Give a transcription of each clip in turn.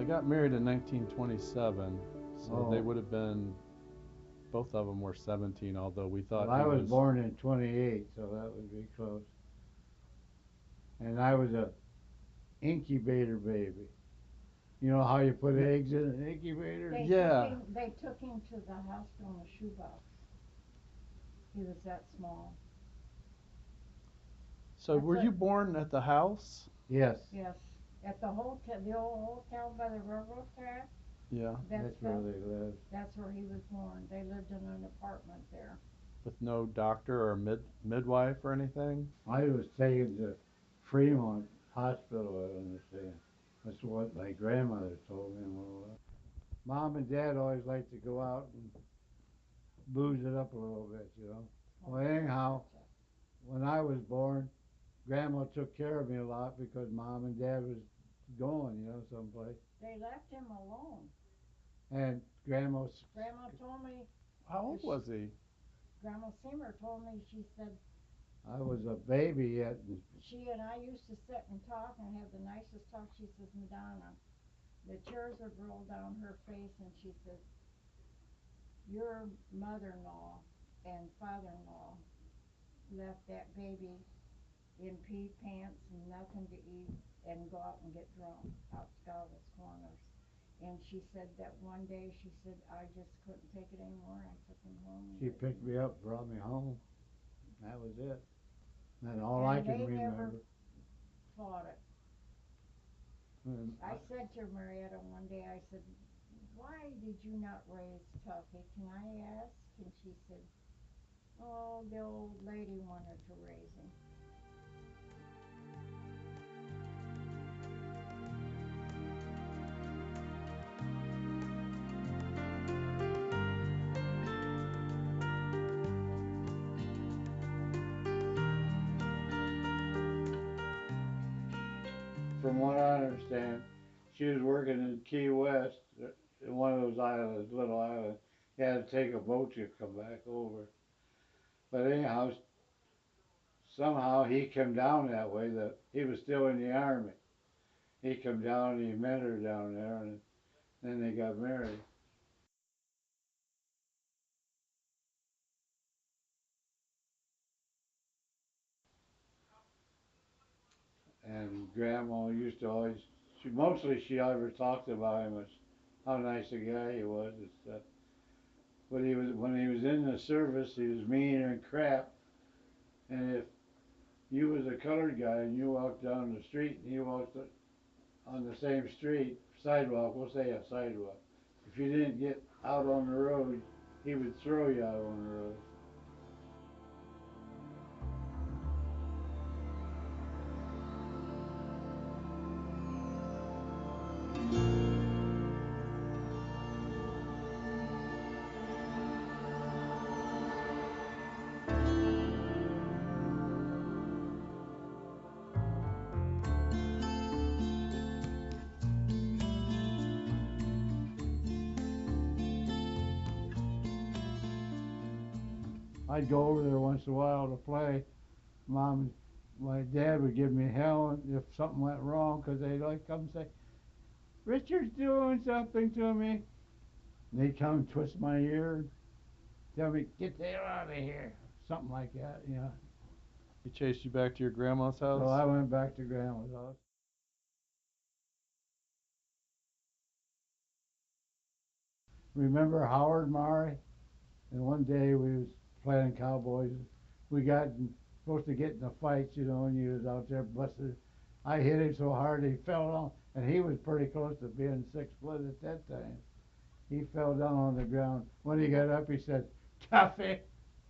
they got married in 1927, so they Oh, would have been, both of them were 17, although we thought well, I he was was. born in 28, so that would be close. And I was a incubator baby. You know how you put eggs in an incubator? Yeah. They took him to the hospital in a shoebox. He was that small. So were you born at the house? Yes. Yes, at the hotel, the old hotel by the railroad track. Yeah. That's where they lived. That's where he was born. They lived in an apartment there. With no doctor or midwife or anything? I was taken to Fremont Hospital, I understand. That's what my grandmother told me. Mom and Dad always liked to go out and booze it up a little bit, you know. Well, anyhow, when I was born, Grandma took care of me a lot because Mom and Dad was going, you know, someplace. They left him alone. And Grandma told me, How old was he? Grandma Seymour told me, she said, I was a baby yet. she and I used to sit and talk and have the nicest talk. She says, Madonna, the tears would roll down her face, and she says, your mother-in-law and father-in-law left that baby in pea pants and nothing to eat and go out and get drunk out Scotland's Corners. And she said that one day, she said, I just couldn't take it anymore. I took him home. She picked me up, brought me home. That was it. That's all I can remember. Never fought it. I said to Marietta one day, I said, why did you not raise Tuffy? Can I ask? And she said, oh, the old lady wanted to raise him. From what I understand, she was working in Key West, in one of those islands, little islands. You had to take a boat to come back over. But anyhow, somehow he came down that way. That he was still in the army. He came down and he met her down there, and then they got married. And Grandma used to always, she ever talked about him was how nice a guy he was and stuff. But when he was in the service, he was mean and crap. And if you was a colored guy and you walked down the street and he walked on the same street, sidewalk, we'll say a sidewalk. If you didn't get out on the road, he would throw you out on the road. I'd go over there once in a while to play. My dad would give me hell if something went wrong because they'd like come say, Richard's doing something to me. And they'd come and twist my ear and tell me, get the hell out of here. Something like that, you know. He chased you back to your grandma's house? So I went back to Grandma's house. Remember Howard Murray? And one day we was playing cowboys. We got supposed to get in a fight, you know, and he was out there busted. I hit him so hard he fell down, and he was pretty close to being 6 foot at that time. He fell down on the ground. When he got up, he said, Tuffy.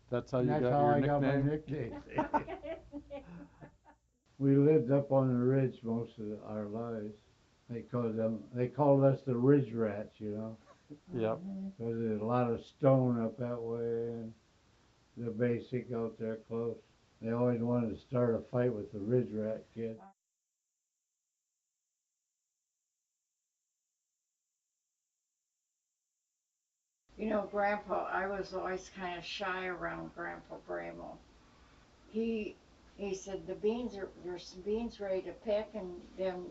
That's how And you that's got how your I nickname? got my nickname. We lived up on the ridge most of our lives. They called us the ridge rats, you know. Yep. Because there's a lot of stone up that way and the basic out there close. They always wanted to start a fight with the ridge rat kid. You know, Grandpa, I was always kind of shy around Grandpa Bramel. He he said there's some beans ready to pick, and then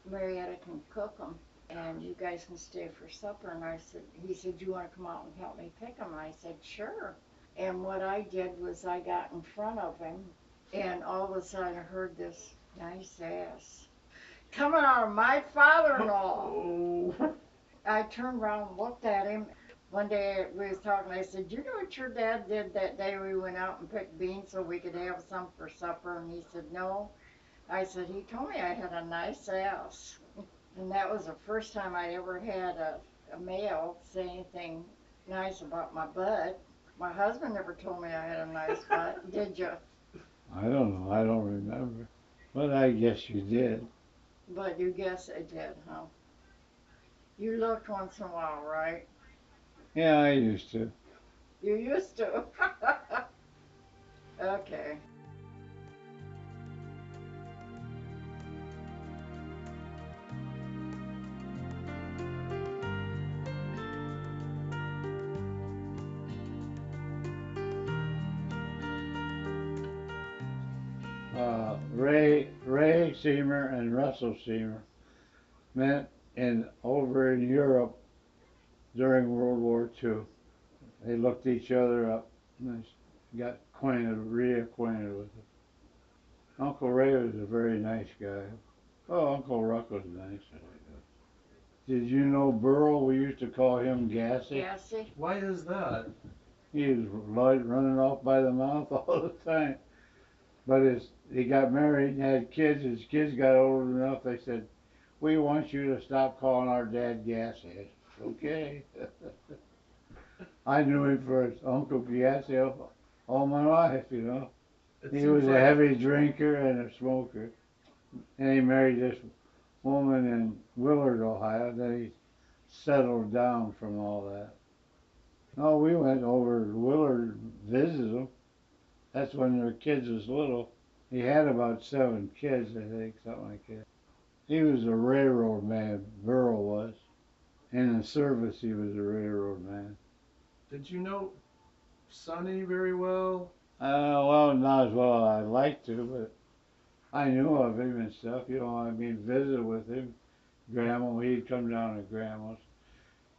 Marietta can cook them. and you guys can stay for supper. And he said, you want to come out and help me pick them? I said, sure. And what I did was I got in front of him, and all of a sudden I heard this nice ass coming out of my father-in-law. Oh. I turned around and looked at him. One day we was talking, I said, you know what your dad did that day we went out and picked beans so we could have some for supper? And he said, no. I said, he told me I had a nice ass. And that was the first time I ever had a male say anything nice about my butt. My husband never told me I had a nice butt, did you? I don't know, I don't remember. But I guess you did. But you guess I did, huh? You looked once in a while, right? Yeah, I used to. You used to. Okay. Ray Seymour and Russell Seymour met over in Europe during World War II. They looked each other up and they got reacquainted with it. Uncle Ray was a very nice guy. Oh, Uncle Ruck was nice. Did you know Burl? We used to call him Gassy. Gassy? Why is that? He was running off by the mouth all the time. But he got married and had kids. His kids got old enough. They said, "We want you to stop calling our dad Gassy." I said, okay. I knew him for his Uncle Gassy all my life, you know. He was a heavy drinker and a smoker. And he married this woman in Willard, Ohio. Then he settled down from all that. Oh, we went over to Willard and visited them. That's when their kids was little. He had about 7 kids, I think, something like that. He was a railroad man, Burl was. In the service, he was a railroad man. Did you know Sonny very well? Well, not as well as I'd like to, but I knew of him and stuff. You know, I mean, visit with him. Grandma, he'd come down to Grandma's.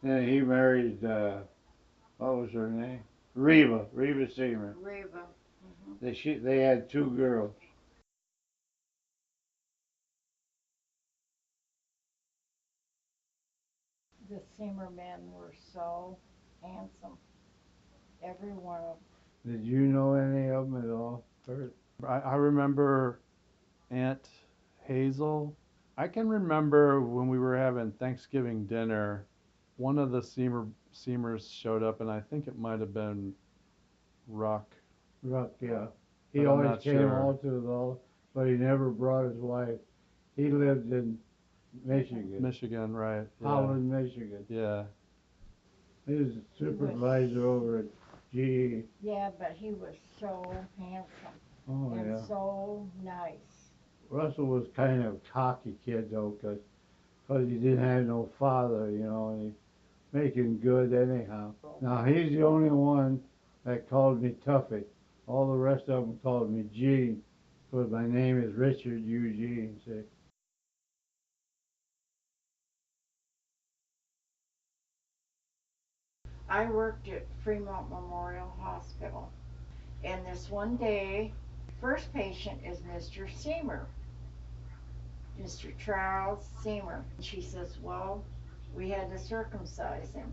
Then he married, what was her name? Reba Seymour. Reba. They had 2 girls. The Seymour men were so handsome. Every one of them. Did you know any of them at all, Kurt? I remember Aunt Hazel. I can remember when we were having Thanksgiving dinner, one of the Seymours showed up, and I think it might have been Ruck. Ruck, yeah. But He I'm always not came sure. all to it all, but he never brought his wife. He lived in Michigan. Michigan, right? Yeah. Holland, Michigan. Yeah. He was a supervisor over at GE. Yeah, but he was so handsome Oh, and yeah. so nice. Russell was kind of a cocky kid, though, because he didn't have no father, you know, and he's making good anyhow. Now, he's the only one that called me Tuffy. All the rest of them called me Gene, because my name is Richard Eugene, see. I worked at Fremont Memorial Hospital, and this one day, first patient is Mr. Seymour, Mr. Charles Seymour. She says, well, we had to circumcise him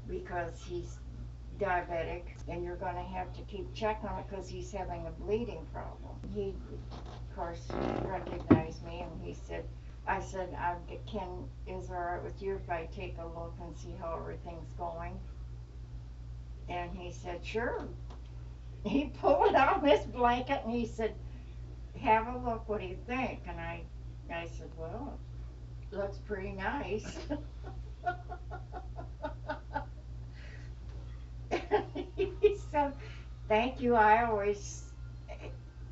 because he's diabetic and you're going to have to keep checking on it because he's having a bleeding problem. He, of course, recognized me and he said, I said, is it all right with you if I take a look and see how everything's going? And he said, sure. He pulled out this blanket and he said, have a look, what do you think? And I said, well, it looks pretty nice. He said, thank you, I always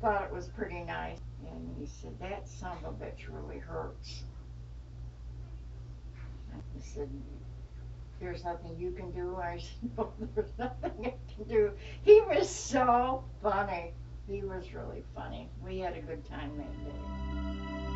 thought it was pretty nice. And he said, that son of a bitch really hurts. He said, there's nothing you can do? I said, no, there's nothing I can do. He was so funny. He was really funny. We had a good time that day.